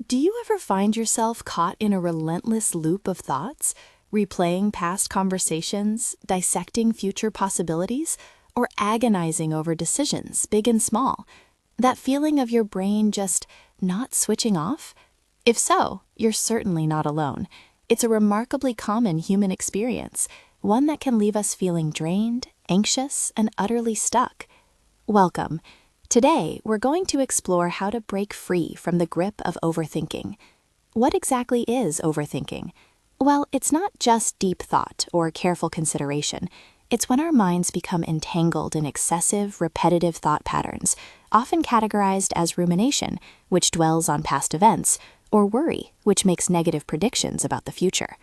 Do you ever find yourself caught in a relentless loop of thoughts, replaying past conversations, dissecting future possibilities, or agonizing over decisions, big and small? That feeling of your brain just not switching off? If so, you're certainly not alone. It's a remarkably common human experience, one that can leave us feeling drained, anxious, and utterly stuck. Welcome. Today, we're going to explore how to break free from the grip of overthinking. What exactly is overthinking? Well, it's not just deep thought or careful consideration. It's when our minds become entangled in excessive, repetitive thought patterns, often categorized as rumination, which dwells on past events, or worry, which makes negative predictions about the future.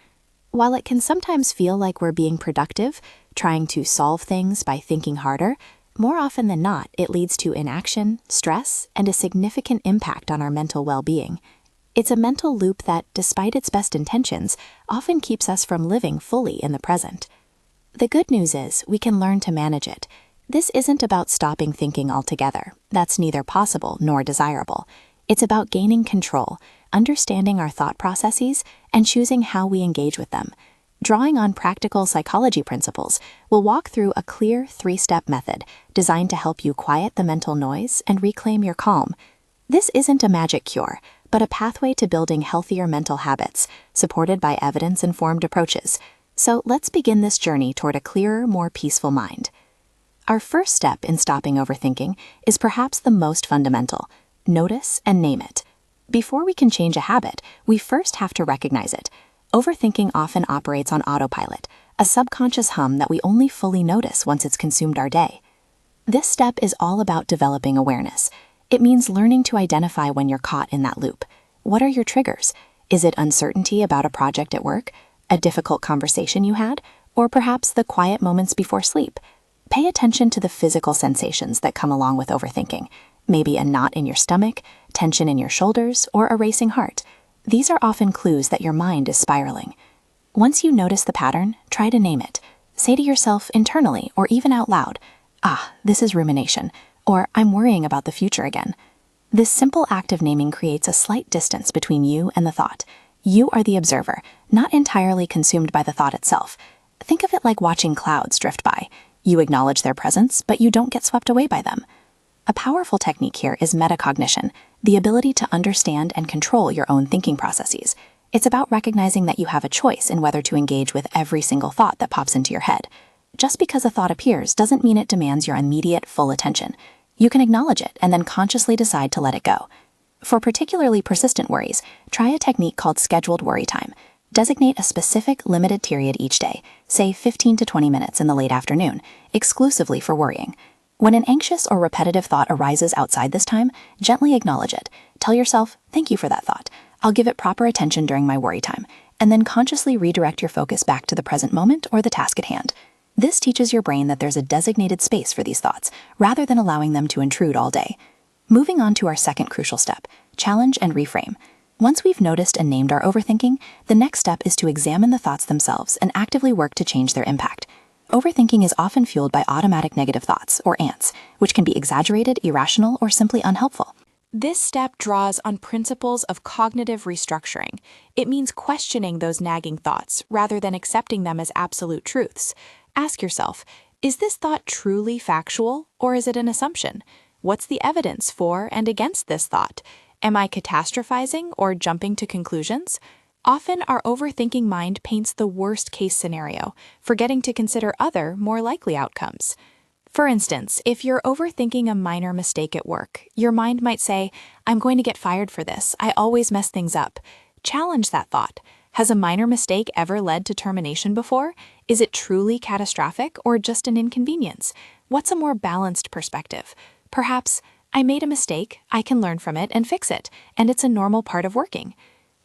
While it can sometimes feel like we're being productive, trying to solve things by thinking harder, more often than not, it leads to inaction, stress, and a significant impact on our mental well-being. It's a mental loop that, despite its best intentions, often keeps us from living fully in the present. The good news is we can learn to manage it. This isn't about stopping thinking altogether. That's neither possible nor desirable. It's about gaining control, understanding our thought processes, and choosing how we engage with them. Drawing on practical psychology principles, we'll walk through a clear 3-step method designed to help you quiet the mental noise and reclaim your calm. This isn't a magic cure, but a pathway to building healthier mental habits, supported by evidence-informed approaches. So let's begin this journey toward a clearer, more peaceful mind. Our first step in stopping overthinking is perhaps the most fundamental. Notice and name it. Before we can change a habit, we first have to recognize it. Overthinking often operates on autopilot, a subconscious hum that we only fully notice once it's consumed our day. This step is all about developing awareness. It means learning to identify when you're caught in that loop. What are your triggers? Is it uncertainty about a project at work, a difficult conversation you had, or perhaps the quiet moments before sleep? Pay attention to the physical sensations that come along with overthinking. Maybe a knot in your stomach, tension in your shoulders, or a racing heart. These are often clues that your mind is spiraling. Once you notice the pattern, try to name it. Say to yourself internally or even out loud, this is rumination, or I'm worrying about the future again. This simple act of naming creates a slight distance between you and the thought. You are the observer, not entirely consumed by the thought itself. Think of it like watching clouds drift by. You acknowledge their presence, but you don't get swept away by them. A powerful technique here is metacognition, the ability to understand and control your own thinking processes. It's about recognizing that you have a choice in whether to engage with every single thought that pops into your head. Just because a thought appears doesn't mean it demands your immediate, full attention. You can acknowledge it and then consciously decide to let it go. For particularly persistent worries, try a technique called scheduled worry time. Designate a specific, limited period each day, say 15 to 20 minutes in the late afternoon, exclusively for worrying. When an anxious or repetitive thought arises outside this time, gently acknowledge it. Tell yourself, thank you for that thought. I'll give it proper attention during my worry time, and then consciously redirect your focus back to the present moment or the task at hand. This teaches your brain that there's a designated space for these thoughts, rather than allowing them to intrude all day. Moving on to our second crucial step, challenge and reframe. Once we've noticed and named our overthinking, the next step is to examine the thoughts themselves and actively work to change their impact. Overthinking is often fueled by automatic negative thoughts, or ANTs, which can be exaggerated, irrational, or simply unhelpful. This step draws on principles of cognitive restructuring. It means questioning those nagging thoughts rather than accepting them as absolute truths. Ask yourself, is this thought truly factual, or is it an assumption? What's the evidence for and against this thought? Am I catastrophizing or jumping to conclusions? Often, our overthinking mind paints the worst-case scenario, forgetting to consider other, more likely outcomes. For instance, if you're overthinking a minor mistake at work, your mind might say, I'm going to get fired for this. I always mess things up. Challenge that thought. Has a minor mistake ever led to termination before? Is it truly catastrophic or just an inconvenience? What's a more balanced perspective? Perhaps, I made a mistake, I can learn from it and fix it, and it's a normal part of working.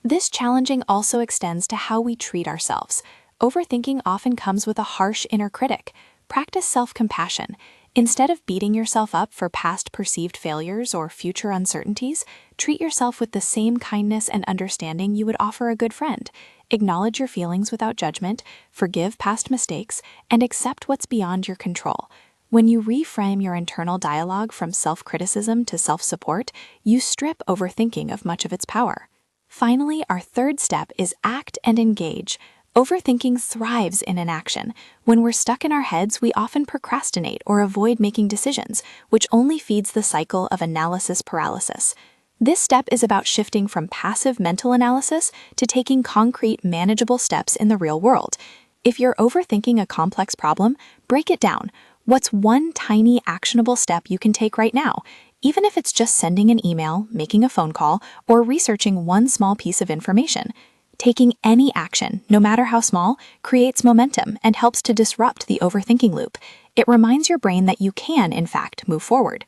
This challenging also extends to how we treat ourselves. Overthinking often comes with a harsh inner critic. Practice self-compassion. Instead of beating yourself up for past perceived failures or future uncertainties, treat yourself with the same kindness and understanding you would offer a good friend. Acknowledge your feelings without judgment, forgive past mistakes, and accept what's beyond your control. When you reframe your internal dialogue from self-criticism to self-support, you strip overthinking of much of its power. Finally, our third step is act and engage. Overthinking thrives in inaction. When we're stuck in our heads, we often procrastinate or avoid making decisions, which only feeds the cycle of analysis paralysis. This step is about shifting from passive mental analysis to taking concrete, manageable steps in the real world. If you're overthinking a complex problem, break it down. What's one tiny, actionable step you can take right now? Even if it's just sending an email, making a phone call, or researching one small piece of information. Taking any action, no matter how small, creates momentum and helps to disrupt the overthinking loop. It reminds your brain that you can, in fact, move forward.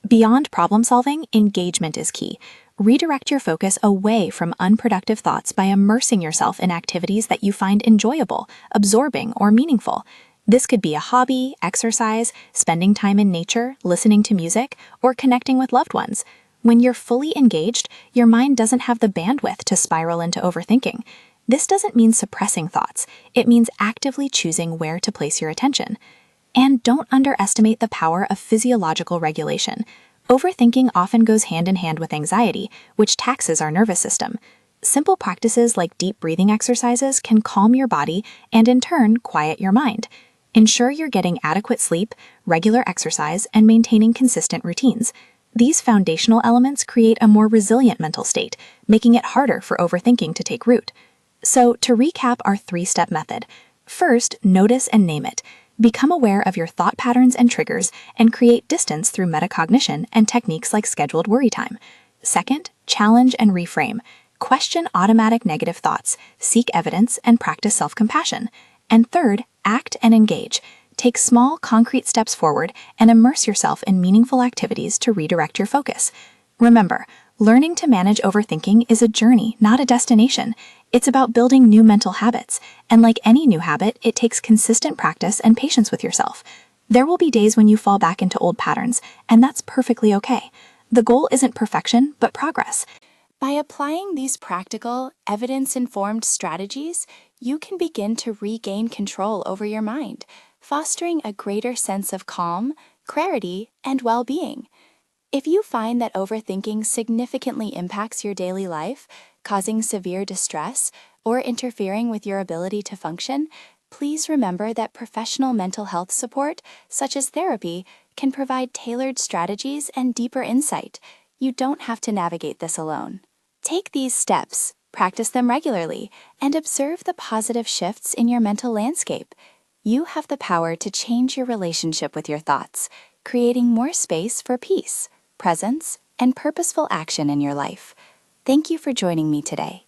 Beyond problem solving, engagement is key. Redirect your focus away from unproductive thoughts by immersing yourself in activities that you find enjoyable, absorbing, or meaningful. This could be a hobby, exercise, spending time in nature, listening to music, or connecting with loved ones. When you're fully engaged, your mind doesn't have the bandwidth to spiral into overthinking. This doesn't mean suppressing thoughts. It means actively choosing where to place your attention. And don't underestimate the power of physiological regulation. Overthinking often goes hand in hand with anxiety, which taxes our nervous system. Simple practices like deep breathing exercises can calm your body and, in turn, quiet your mind. Ensure you're getting adequate sleep, regular exercise, and maintaining consistent routines. These foundational elements create a more resilient mental state, making it harder for overthinking to take root. So, to recap our three-step method, first, notice and name it. Become aware of your thought patterns and triggers and create distance through metacognition and techniques like scheduled worry time. Second, challenge and reframe. Question automatic negative thoughts, seek evidence, and practice self-compassion. And third, act and engage. Take small, concrete steps forward and immerse yourself in meaningful activities to redirect your focus. Remember, learning to manage overthinking is a journey, not a destination. It's about building new mental habits, and like any new habit, it takes consistent practice and patience with yourself. There will be days when you fall back into old patterns, and that's perfectly okay. The goal isn't perfection, but progress. By applying these practical, evidence-informed strategies, you can begin to regain control over your mind, fostering a greater sense of calm, clarity, and well-being. If you find that overthinking significantly impacts your daily life, causing severe distress, or interfering with your ability to function, please remember that professional mental health support, such as therapy, can provide tailored strategies and deeper insight. You don't have to navigate this alone. Take these steps, practice them regularly, and observe the positive shifts in your mental landscape. You have the power to change your relationship with your thoughts, creating more space for peace, presence, and purposeful action in your life. Thank you for joining me today.